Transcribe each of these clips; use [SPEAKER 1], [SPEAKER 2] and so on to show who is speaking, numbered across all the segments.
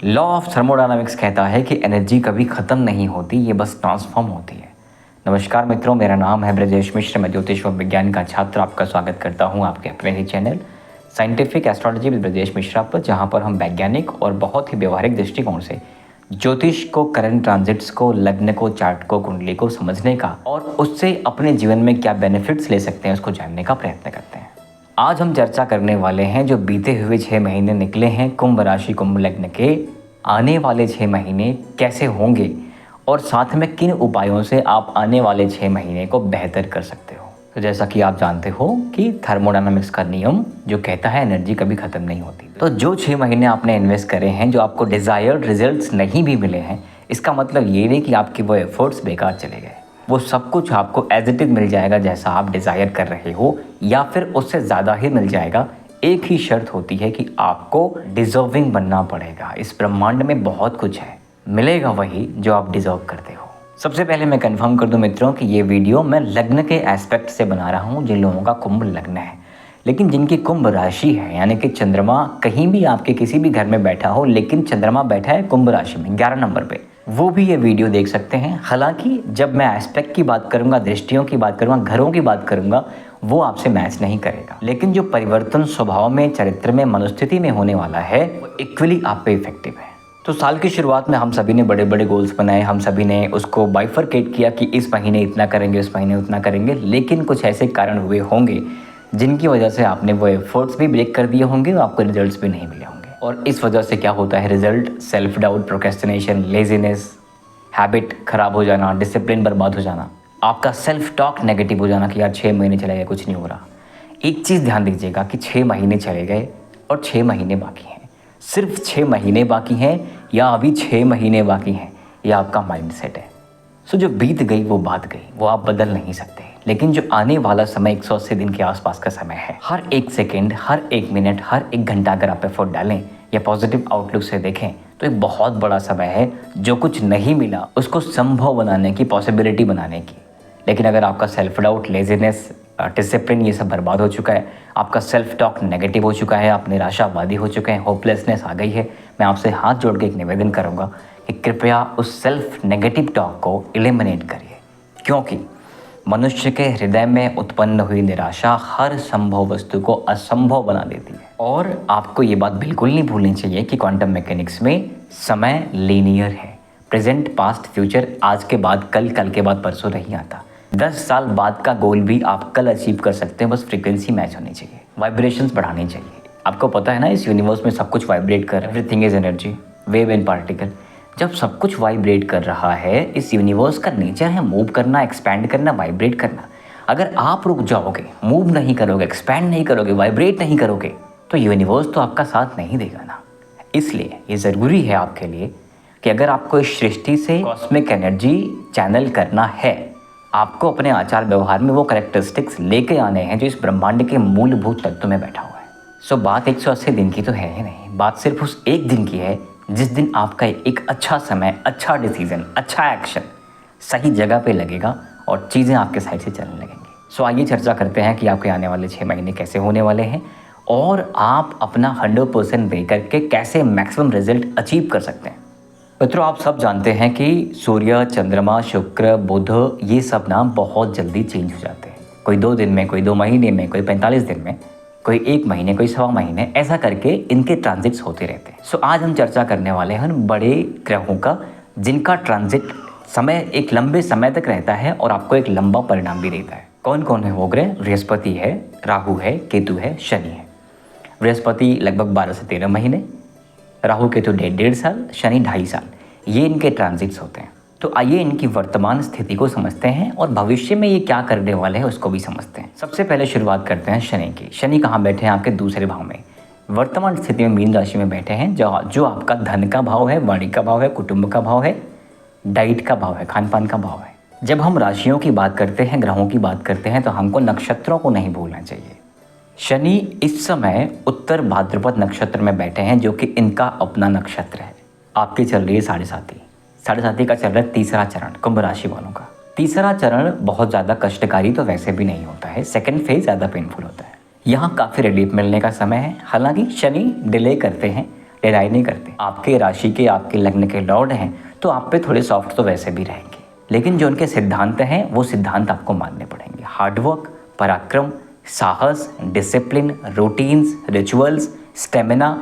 [SPEAKER 1] Law of thermodynamics कहता है कि एनर्जी कभी ख़त्म नहीं होती, ये बस ट्रांसफॉर्म होती है। नमस्कार मित्रों, मेरा नाम है ब्रजेश मिश्र। मैं ज्योतिष व विज्ञान का छात्र आपका स्वागत करता हूं आपके अपने ही channel scientific astrology with Brajesh Mishra पर, जहां पर हम वैज्ञानिक और बहुत ही व्यवहारिक दृष्टिकोण से ज्योतिष को, करंट ट्रांजिट्स को, लग्न को, चार्ट को, कुंडली को समझने का और उससे अपने जीवन में क्या बेनिफिट्स ले सकते हैं उसको जानने का प्रयत्न करते हैं। आज हम चर्चा करने वाले हैं जो बीते हुए 6 महीने निकले हैं कुंभ राशि कुंभ लग्न के, आने वाले 6 महीने कैसे होंगे और साथ में किन उपायों से आप आने वाले 6 महीने को बेहतर कर सकते हो। तो जैसा कि आप जानते हो कि थर्मोडायनामिक्स का नियम जो कहता है एनर्जी कभी ख़त्म नहीं होती। तो जो 6 महीने आपने इन्वेस्ट करे हैं, जो आपको डिज़ायर्ड रिजल्ट्स नहीं भी मिले हैं, इसका मतलब ये नहीं कि आपके वो एफर्ट्स बेकार चले गए। वो सब कुछ आपको एज इट इज़ मिल जाएगा जैसा आप डिज़ायर कर रहे हो, या फिर उससे ज़्यादा ही मिल जाएगा। एक ही शर्त होती है कि आपको डिज़र्विंग बनना पड़ेगा। इस ब्रह्मांड में बहुत कुछ है, मिलेगा वही जो आप डिज़र्व करते हो। सबसे पहले मैं कंफर्म कर दूं मित्रों कि ये वीडियो मैं लग्न के एस्पेक्ट से बना रहा हूँ। जिन लोगों का कुंभ लग्न है, लेकिन जिनकी कुंभ राशि है, यानी कि चंद्रमा कहीं भी आपके किसी भी घर में बैठा हो लेकिन चंद्रमा बैठा है कुंभ राशि में 11 नंबर पे, वो भी ये वीडियो देख सकते हैं। हालांकि जब मैं एस्पेक्ट की बात करूंगा, दृष्टियों की बात करूंगा, घरों की बात करूंगा, वो आपसे मैच नहीं करेगा। लेकिन जो परिवर्तन स्वभाव में, चरित्र में, मनोस्थिति में होने वाला है, वो इक्वली आप पे इफेक्टिव है। तो साल की शुरुआत में हम सभी ने बड़े बड़े गोल्स बनाए, हम सभी ने उसको बाइफरकेट किया कि इस महीने इतना करेंगे, इस महीने उतना करेंगे। लेकिन कुछ ऐसे कारण हुए होंगे जिनकी वजह से आपने वो एफर्ट्स भी ब्रेक कर दिए होंगे और आपको रिजल्ट्स भी नहीं मिले होंगे। और इस वजह से क्या होता है result? Self doubt, procrastination, laziness, habit खराब हो जाना, डिसिप्लिन बर्बाद हो जाना, आपका सेल्फ टॉक नेगेटिव हो जाना कि यार 6 महीने चले गए, कुछ नहीं हो रहा। एक चीज़ ध्यान दीजिएगा कि 6 महीने चले गए और 6 महीने बाकी हैं। सिर्फ 6 महीने बाकी हैं या अभी 6 महीने बाकी हैं, यह आपका माइंडसेट है। सो जो बीत गई वो बात गई, वो आप बदल नहीं सकते। लेकिन जो आने वाला समय 180 दिन के आसपास का समय है, हर एक सेकेंड, हर एक मिनट, हर एक घंटा अगर आप एफर्ट डालें या पॉजिटिव आउटलुक से देखें तो एक बहुत बड़ा समय है जो कुछ नहीं मिला उसको संभव बनाने की, पॉसिबिलिटी बनाने की। लेकिन अगर आपका सेल्फ डाउट, लेजीनेस, डिसिप्लिन ये सब बर्बाद हो चुका है, आपका सेल्फ टॉक नेगेटिव हो चुका है, आप निराशावादी हो चुके हैं, होपलेसनेस आ गई है, मैं आपसे हाथ जोड़ के एक निवेदन करूंगा कि कृपया उस सेल्फ नेगेटिव टॉक को एलिमिनेट करिए। क्योंकि मनुष्य के हृदय में उत्पन्न हुई निराशा हर संभव वस्तु को असंभव बना देती है। और आपको ये बात बिल्कुल नहीं भूलनी चाहिए कि क्वांटम मैकेनिक्स में समय लीनियर है। प्रेजेंट, पास्ट, फ्यूचर, आज के बाद कल, कल के बाद परसों नहीं आता। 10 साल बाद का गोल भी आप कल अचीव कर सकते हैं, बस फ्रीक्वेंसी मैच होनी चाहिए, वाइब्रेशंस बढ़ानी चाहिए। आपको पता है ना, इस यूनिवर्स में सब कुछ वाइब्रेट कर, everything is energy, wave and particle. जब सब कुछ वाइब्रेट कर रहा है, इस यूनिवर्स का नेचर है मूव करना, एक्सपैंड करना, वाइब्रेट करना। अगर आप रुक जाओगे, मूव नहीं करोगे, एक्सपैंड नहीं करोगे, वाइब्रेट नहीं करोगे, तो यूनिवर्स तो आपका साथ नहीं देगा ना। इसलिए ये ज़रूरी है आपके लिए कि अगर आपको इस सृष्टि से कॉस्मिक एनर्जी चैनल करना है, आपको अपने आचार व्यवहार में वो कैरेक्टरिस्टिक्स लेके आने हैं जो इस ब्रह्मांड के मूलभूत तत्व में बैठा हुआ है। सो बात 180 दिन की तो है ही नहीं, बात सिर्फ उस एक दिन की है जिस दिन आपका एक अच्छा समय, अच्छा डिसीजन, अच्छा एक्शन सही जगह पे लगेगा और चीज़ें आपके साइड से चलने लगेंगी। सो आइए चर्चा करते हैं कि आपके आने वाले 6 महीने कैसे होने वाले हैं और आप अपना 100% दे करके कैसे मैक्सिमम रिजल्ट अचीव कर सकते हैं। मित्रों, आप सब जानते हैं कि सूर्य, चंद्रमा, शुक्र, बुध ये सब नाम बहुत जल्दी चेंज हो जाते हैं। कोई 2 दिन में, कोई 2 महीने में, कोई 45 दिन में, कोई 1 महीने, कोई 1.25 महीने, ऐसा करके इनके ट्रांजिट्स होते रहते हैं। सो आज हम चर्चा करने वाले हैं बड़े ग्रहों का जिनका ट्रांजिट समय एक लंबे समय तक रहता है और आपको एक लंबा परिणाम भी देता है। कौन कौन है वो ग्रह? बृहस्पति है, राहु है, केतु है, शनि है। बृहस्पति लगभग 12 से 13 महीने, राहु केतु 1.5 साल, शनि 2.5 साल, ये इनके ट्रांजिट्स होते हैं। तो आइए इनकी वर्तमान स्थिति को समझते हैं और भविष्य में ये क्या करने वाले हैं उसको भी समझते हैं। सबसे पहले शुरुआत करते हैं शनि की। शनि कहाँ बैठे हैं? आपके दूसरे भाव में। वर्तमान स्थिति में मीन राशि में बैठे हैं, जो आपका धन का भाव है, वाणी का भाव है, कुटुंब का भाव है, डाइट का भाव है, खान पान का भाव है। जब हम राशियों की बात करते हैं, ग्रहों की बात करते हैं, तो हमको नक्षत्रों को नहीं भूलना चाहिए। शनि इस समय उत्तर भाद्रपद नक्षत्र में बैठे हैं जो कि इनका अपना नक्षत्र है। आपकी चल रही है 7.5 का चल रहा है तीसरा चरण कुंभ राशि वालों का। तीसरा चरण बहुत ज़्यादा कष्टकारी तो वैसे भी नहीं होता है, सेकंड फेज ज़्यादा पेनफुल होता है। यहाँ काफ़ी रिलीफ मिलने का समय है। हालांकि शनि डिले करते हैं डिनाई नहीं करते। आपके राशि के, आपके लग्न के लॉर्ड हैं तो आप पे थोड़े सॉफ्ट तो वैसे भी रहेंगे, लेकिन जो उनके सिद्धांत हैं वो सिद्धांत आपको मानने पड़ेंगे। हार्डवर्क, पराक्रम, साहस, डिसिप्लिन, रूटीन्स, रिचुअल्स, स्टेमिना,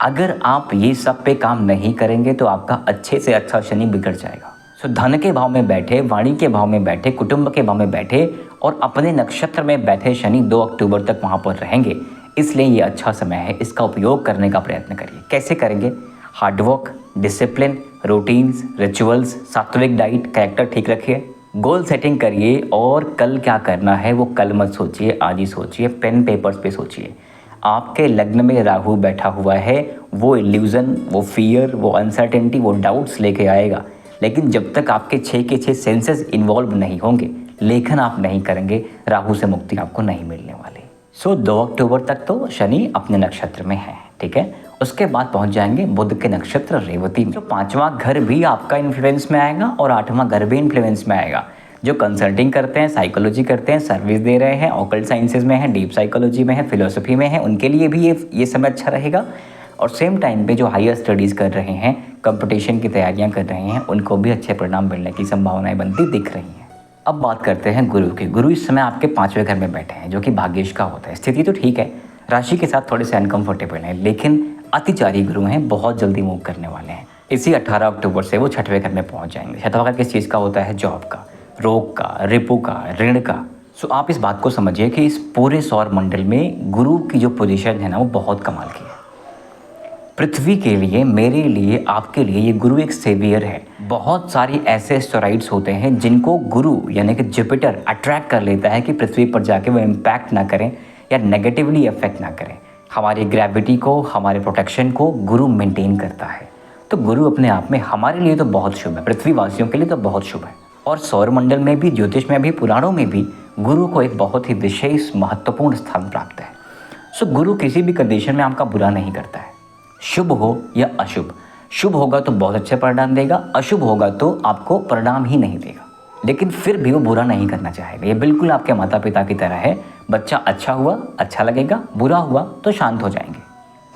[SPEAKER 1] अगर आप ये सब पे काम नहीं करेंगे तो आपका अच्छे से अच्छा शनि बिगड़ जाएगा। सो धन के भाव में बैठे, वाणी के भाव में बैठे, कुटुंब के भाव में बैठे और अपने नक्षत्र में बैठे शनि 2 अक्टूबर तक वहाँ पर रहेंगे, इसलिए ये अच्छा समय है, इसका उपयोग करने का प्रयत्न करिए। कैसे करेंगे? हार्डवर्क, डिसिप्लिन, रूटीन्स, रिचुअल्स, सात्विक डाइट, कैरेक्टर ठीक रखिए, गोल सेटिंग करिए और कल क्या करना है वो कल मत सोचिए, आज ही सोचिए, पेन पेपर्स पे सोचिए। आपके लग्न में राहु बैठा हुआ है, वो इल्यूज़न, वो फियर, वो अनसर्टेनिटी, वो डाउट्स लेके आएगा, लेकिन जब तक आपके 6 के 6 सेंसेस इन्वॉल्व नहीं होंगे, लेखन आप नहीं करेंगे, राहु से मुक्ति आपको नहीं मिलने वाली। सो 2 अक्टूबर तक तो शनि अपने नक्षत्र में है, ठीक है। उसके बाद पहुंच जाएंगे बुध के नक्षत्र रेवती में। जो 5वां घर भी आपका इन्फ्लुएंस में आएगा और 8वां घर भी इन्फ्लुएंस में आएगा। जो कंसल्टिंग करते हैं, साइकोलॉजी करते हैं, सर्विस दे रहे हैं, ऑकल्ट साइंसेज में है, डीप साइकोलॉजी में है, फिलोसफी में है, उनके लिए भी ये समय अच्छा रहेगा। और सेम टाइम पे जो हायर स्टडीज़ कर रहे हैं, कंपटीशन की तैयारियां कर रहे हैं, उनको भी अच्छे परिणाम मिलने की संभावनाएं बनती दिख रही हैं। अब बात करते हैं गुरु की। गुरु इस समय आपके 5वें घर में बैठे हैं, जो कि भाग्येश का होता है। स्थिति तो ठीक है, राशि के साथ थोड़े से अनकंफर्टेबल हैं, लेकिन अतिचारी गुरु हैं, बहुत जल्दी मूव करने वाले हैं। इसी 18 अक्टूबर से वो 6वें घर में पहुंच जाएंगे। 6वां घर किस चीज़ का होता है? जॉब का, रोग का, रिपू का, ऋण का। सो आप इस बात को समझिए कि इस पूरे सौर मंडल में गुरु की जो पोजीशन है ना, वो बहुत कमाल की है। पृथ्वी के लिए, मेरे लिए, आपके लिए ये गुरु एक सेवियर है। बहुत सारी ऐसे एस्टेरॉइड्स होते हैं जिनको गुरु यानी कि जुपिटर अट्रैक्ट कर लेता है कि पृथ्वी पर जाके वो इम्पैक्ट ना करें या नेगेटिवली अफेक्ट ना करें। हमारी ग्रेविटी को, हमारे प्रोटेक्शन को गुरु मेंटेन करता है। तो गुरु अपने आप में हमारे लिए तो बहुत शुभ है, पृथ्वीवासियों के लिए तो बहुत शुभ है। और सौर मंडल में भी, ज्योतिष में भी, पुराणों में भी गुरु को एक बहुत ही विशेष महत्वपूर्ण स्थान प्राप्त है। सो गुरु किसी भी कंडीशन में आपका बुरा नहीं करता है, शुभ हो या अशुभ। शुभ होगा तो बहुत अच्छे परिणाम देगा, अशुभ होगा तो आपको परिणाम ही नहीं देगा, लेकिन फिर भी वो बुरा नहीं करना चाहेगा। ये बिल्कुल आपके माता पिता की तरह है। बच्चा अच्छा हुआ अच्छा लगेगा, बुरा हुआ तो शांत हो जाएंगे।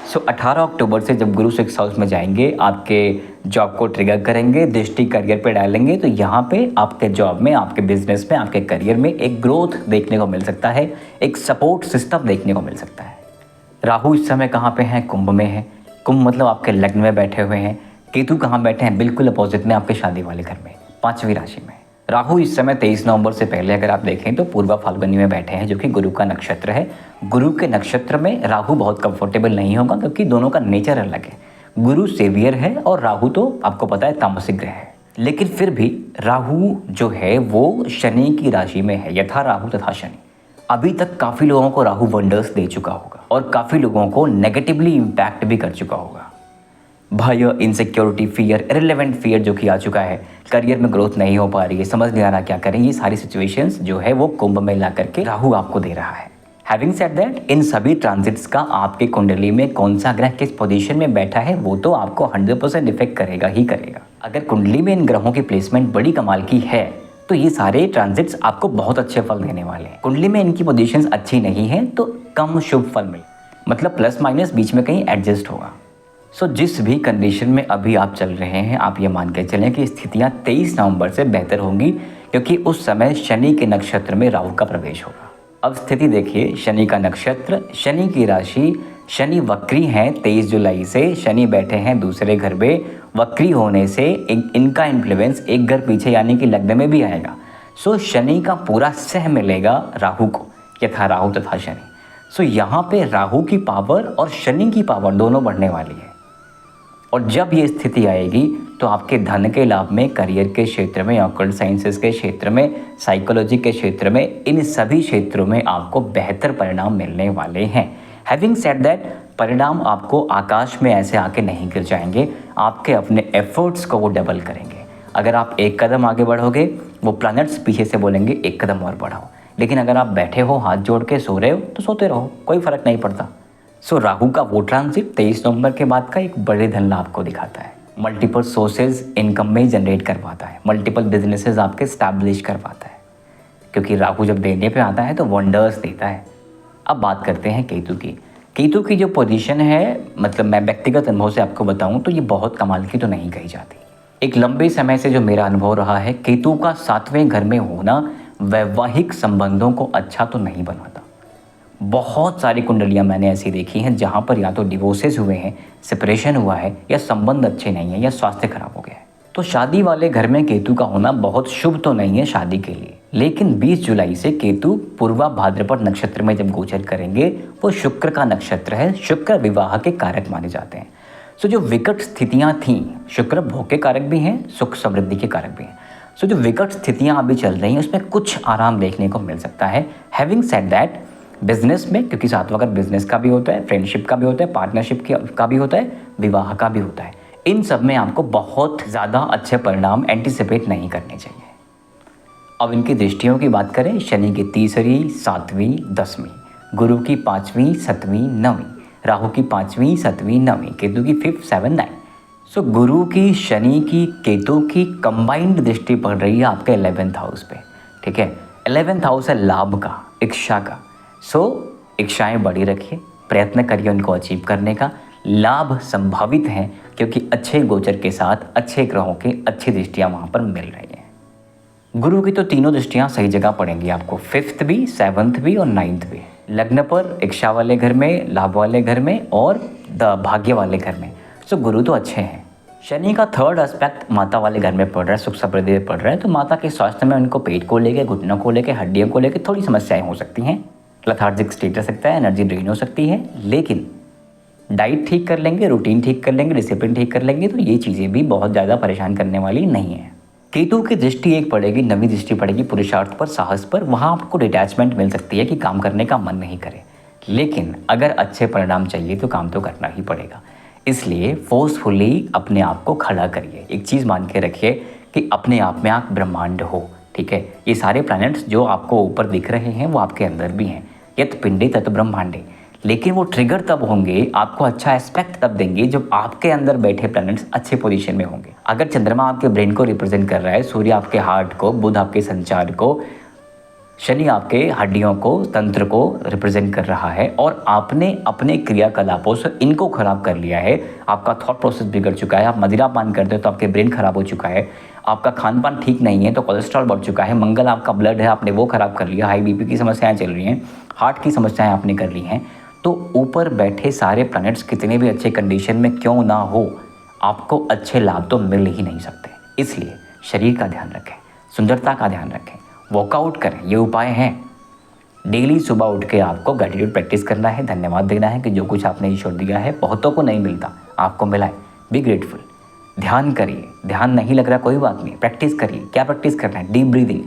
[SPEAKER 1] सो 18 अक्टूबर से जब गुरु 6th हाउस में जाएंगे, आपके जॉब को ट्रिगर करेंगे, दृष्टि करियर पे डालेंगे, तो यहाँ पे आपके जॉब में, आपके बिजनेस में, आपके करियर में एक ग्रोथ देखने को मिल सकता है, एक सपोर्ट सिस्टम देखने को मिल सकता है। राहु इस समय कहाँ पे हैं? कुंभ में है। कुंभ मतलब आपके लग्न में बैठे हुए हैं। केतु कहाँ बैठे हैं? बिल्कुल अपोजिट में, आपके शादी वाले घर में, 5वीं राशि में। राहु इस समय 23 नवंबर से पहले अगर आप देखें तो पूर्वा फाल्गुनी में बैठे हैं, जो कि गुरु का नक्षत्र है। गुरु के नक्षत्र में राहु बहुत कंफर्टेबल नहीं होगा, क्योंकि दोनों का नेचर अलग है। गुरु सेवियर है और राहु तो आपको पता है तामसिक ग्रह है। लेकिन फिर भी राहु जो है वो शनि की राशि में है, यथा राहु तथा शनि। अभी तक काफ़ी लोगों को राहु वंडर्स दे चुका होगा और काफ़ी लोगों को नेगेटिवली इम्पैक्ट भी कर चुका होगा। भय, इनसिक्योरिटी, फियर, इररिलेवेंट फियर जो कि आ चुका है, करियर में ग्रोथ नहीं हो पा रही है, समझ नहीं आ रहा क्या करें, ये सारी सिचुएशंस जो है वो कुंभ में ला करके राहु आपको दे रहा है। हैविंग सेड दैट, इन सभी ट्रांजिट्स का आपके कुंडली में कौन सा ग्रह किस पोजीशन में बैठा है वो तो आपको 100% इफेक्ट करेगा ही करेगा। अगर कुंडली में इन ग्रहों की प्लेसमेंट बड़ी कमाल की है तो ये सारे ट्रांजिट्स आपको बहुत अच्छे फल देने वाले हैं। कुंडली में इनकी पोजीशंस अच्छी नहीं है तो कम शुभ फल मिले, मतलब प्लस माइनस बीच में कहीं एडजस्ट होगा। सो जिस भी कंडीशन में अभी आप चल रहे हैं, आप ये मान के चलें कि स्थितियाँ 23 नवंबर से बेहतर होंगी, क्योंकि उस समय शनि के नक्षत्र में राहु का प्रवेश होगा। अब स्थिति देखिए, शनि का नक्षत्र, शनि की राशि, शनि वक्री हैं 23 जुलाई से, शनि बैठे हैं दूसरे घर में। वक्री होने से इनका इन्फ्लुएंस एक घर पीछे यानी कि लग्न में भी आएगा। सो शनि का पूरा सह मिलेगा राहु को, यथा राहु तथा शनि। सो यहाँ पे राहु की पावर और शनि की पावर दोनों बढ़ने वाली है। और जब ये स्थिति आएगी तो आपके धन के लाभ में, करियर के क्षेत्र में, ऑकल्ट साइंसेस के क्षेत्र में, साइकोलॉजी के क्षेत्र में, इन सभी क्षेत्रों में आपको बेहतर परिणाम मिलने वाले हैं। हैविंग सेड दैट, परिणाम आपको आकाश में ऐसे आके नहीं गिर जाएंगे, आपके अपने एफर्ट्स को वो डबल करेंगे। अगर आप एक कदम आगे बढ़ोगे, वो प्लैनेट्स पीछे से बोलेंगे एक कदम और बढ़ाओ। लेकिन अगर आप बैठे हो, हाथ जोड़ के सो रहे हो, तो सोते रहो, कोई फर्क नहीं पड़ता। सो राहु का वो ट्रांजिट 23 नवंबर के बाद का एक बड़े धन लाभ को दिखाता है, मल्टीपल सोर्सेज इनकम में जनरेट करवाता है, मल्टीपल बिजनेसेस आपके स्टैब्लिश करवाता है, क्योंकि राहु जब देने पे आता है तो वंडर्स देता है। अब बात करते हैं केतु की। केतु की जो पोजीशन है, मतलब मैं व्यक्तिगत अनुभव से आपको बताऊं तो ये बहुत कमाल की तो नहीं कही जाती। एक लंबे समय से जो मेरा अनुभव रहा है, केतु का 7वें घर में होना वैवाहिक संबंधों को अच्छा तो नहीं बनाता। बहुत सारी कुंडलियां मैंने ऐसी देखी हैं जहां पर या तो डिवोर्सेस हुए हैं, सेपरेशन हुआ है, या संबंध अच्छे नहीं है, या स्वास्थ्य खराब हो गया है। तो शादी वाले घर में केतु का होना बहुत शुभ तो नहीं है शादी के लिए। लेकिन 20 जुलाई से केतु पूर्वा भाद्रपद नक्षत्र में जब गोचर करेंगे, वो शुक्र का नक्षत्र है, शुक्र विवाह के कारक माने जाते हैं। सो जो विकट स्थितियां थीं, शुक्र भोग के कारक भी हैं, सुख समृद्धि के कारक भी हैं। सो जो विकट स्थितियां अभी चल रही हैं उसमें कुछ आराम देखने को मिल सकता है। हैविंग सेड दैट, बिजनेस में, क्योंकि 7वां घर बिजनेस का भी होता है, फ्रेंडशिप का भी होता है, पार्टनरशिप का भी होता है, विवाह का भी होता है, इन सब में आपको बहुत ज़्यादा अच्छे परिणाम एंटिसिपेट नहीं करने चाहिए। अब इनकी दृष्टियों की बात करें, शनि की 3वीं, 7वीं, 10वीं, गुरु की 5वीं, 7वीं, 9वीं, राहु की 5वीं, 7वीं, 9वीं, केतु की 5th, 7th, 9th। सो गुरु की, शनि की, केतु की कंबाइंड दृष्टि पड़ रही है आपके 11th हाउस पे। ठीक है, 11th हाउस है लाभ का, इच्छा का। सो इच्छाएं बड़ी रखिए, प्रयत्न करिए उनको अचीव करने का। लाभ संभावित हैं क्योंकि अच्छे गोचर के साथ अच्छे ग्रहों की अच्छी दृष्टियां वहां पर मिल रही हैं। गुरु की तो तीनों दृष्टियां सही जगह पड़ेंगी आपको, 5th भी, 7th भी और 9th भी। लग्न पर इच्छा वाले घर में, लाभ वाले घर में और भाग्य वाले घर में। सो गुरु तो अच्छे हैं। शनि का 3rd एस्पेक्ट माता वाले घर में पड़ रहा है, सुख समृद्धि में पड़ रहा है, तो माता के स्वास्थ्य में उनको पेट को लेके, घुटनों को लेके, हड्डियों को लेके थोड़ी समस्याएं हो सकती हैं। लेथार्जिक स्टेट रह सकता है, एनर्जी ड्रेन हो सकती है। लेकिन डाइट ठीक कर लेंगे, रूटीन ठीक कर लेंगे, डिसिप्लिन ठीक कर लेंगे तो ये चीज़ें भी बहुत ज़्यादा परेशान करने वाली नहीं है। केतु की दृष्टि एक पड़ेगी, 9वीं दृष्टि पड़ेगी पुरुषार्थ पर, साहस पर। वहाँ आपको डिटैचमेंट मिल सकती है कि काम करने का मन नहीं करे। लेकिन अगर अच्छे परिणाम चाहिए तो काम तो करना ही पड़ेगा। इसलिए फोर्सफुली अपने आप को खड़ा करिए। एक चीज़ मान के रखिए कि अपने आप में आप ब्रह्मांड हो। ठीक है, ये सारे प्लैनेट्स जो आपको ऊपर दिख रहे हैं वो आपके अंदर भी हैं। यत पिंडे तत् ब्रह्मांडे। लेकिन वो ट्रिगर तब होंगे, आपको अच्छा एस्पेक्ट तब देंगे जब आपके अंदर बैठे प्लैनेट्स अच्छे पोजीशन में होंगे। अगर चंद्रमा आपके ब्रेन को रिप्रेजेंट कर रहा है, सूर्य आपके हार्ट को, बुध आपके संचार को, शनि आपके हड्डियों को, तंत्र को रिप्रेजेंट कर रहा है, और आपने अपने क्रियाकलापों से इनको खराब कर लिया है, आपका थॉट प्रोसेस बिगड़ चुका है, आप मदिरा पान करते हो तो आपके ब्रेन खराब हो चुका है, आपका खान पान ठीक नहीं है तो कोलेस्ट्रॉल बढ़ चुका है, मंगल आपका ब्लड है, आपने वो खराब कर लिया, हाई बीपी की समस्याएं चल रही हैं, हार्ट की समस्याएं आपने कर ली हैं, तो ऊपर बैठे सारे प्लैनेट्स कितने भी अच्छे कंडीशन में क्यों ना हो, आपको अच्छे लाभ तो मिल ही नहीं सकते। इसलिए शरीर का ध्यान रखें, सुंदरता का ध्यान रखें, वर्कआउट करें, ये उपाय हैं। डेली सुबह उठ के आपको ग्रैटिट्यूड प्रैक्टिस करना है, धन्यवाद देना है कि जो कुछ आपने ईश्वर दिया है, बहुतों को नहीं मिलता, आपको मिला है, बी ग्रेटफुल। ध्यान करिए, ध्यान नहीं लग रहा कोई बात नहीं, प्रैक्टिस करिए। क्या प्रैक्टिस करना है? Deep breathing.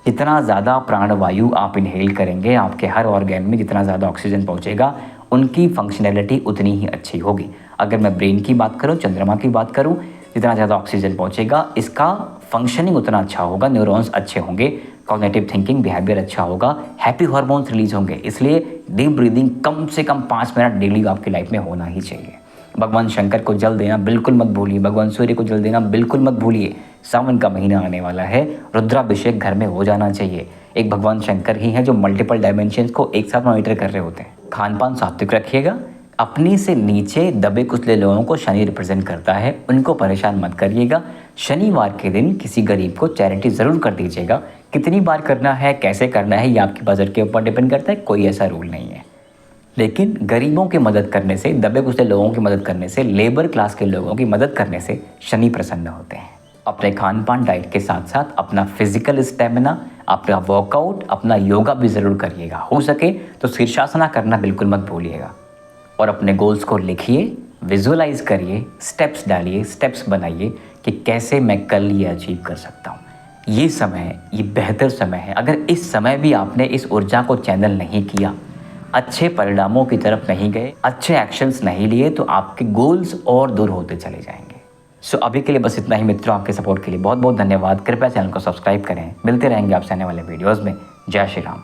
[SPEAKER 1] जितना ज़्यादा प्राणवायु आप इनहेल करेंगे, आपके हर ऑर्गन में जितना ज़्यादा ऑक्सीजन पहुँचेगा, उनकी फंक्शनैलिटी उतनी ही अच्छी होगी। अगर मैं ब्रेन की बात करूँ, चंद्रमा की बात करूँ, जितना ज़्यादा ऑक्सीजन पहुँचेगा, इसका फंक्शनिंग उतना अच्छा होगा, न्यूरॉन्स अच्छे होंगे, कॉग्निटिव थिंकिंग, बिहेवियर अच्छा होगा, हैप्पी हार्मोन्स रिलीज होंगे। इसलिए डीप ब्रीदिंग कम से कम 5 मिनट डेली आपकी लाइफ में होना ही चाहिए। भगवान शंकर को जल देना बिल्कुल मत भूलिए, भगवान सूर्य को जल देना बिल्कुल मत भूलिए। सावन का महीना आने वाला है, रुद्राभिषेक घर में हो जाना चाहिए। एक भगवान शंकर ही हैं जो मल्टीपल डायमेंशंस को एक साथ मॉनिटर कर रहे होते हैं। खान पान सात्विक रखिएगा। अपनी से नीचे दबे कुचले लोगों को शनि रिप्रेजेंट करता है, उनको परेशान मत करिएगा। शनिवार के दिन किसी गरीब को चैरिटी ज़रूर कर दीजिएगा। कितनी बार करना है, कैसे करना है, ये आपके बजट के ऊपर डिपेंड करता है, कोई ऐसा रूल नहीं है। लेकिन गरीबों की मदद करने से, दबे कुचले लोगों की मदद करने से, लेबर क्लास के लोगों की मदद करने से शनि प्रसन्न होते हैं। अपने खान पान डाइट के साथ साथ अपना फिजिकल स्टेमिना, अपना वर्कआउट, अपना योगा भी ज़रूर करिएगा। हो सके तो शीर्षासना करना बिल्कुल मत भूलिएगा। और अपने गोल्स को लिखिए, विजुअलाइज करिए, स्टेप्स डालिए, स्टेप्स बनाइए कि कैसे मैं कल ये अचीव कर सकता हूँ। ये समय, ये बेहतर समय है। अगर इस समय भी आपने इस ऊर्जा को चैनल नहीं किया, अच्छे परिणामों की तरफ नहीं गए, अच्छे एक्शंस नहीं लिए, तो आपके गोल्स और दूर होते चले जाएंगे। सो अभी के लिए बस इतना ही मित्रों। आपके सपोर्ट के लिए बहुत बहुत धन्यवाद। कृपया चैनल को सब्सक्राइब करें। मिलते रहेंगे आपसे आने वाले वीडियोज़ में। जय श्री राम।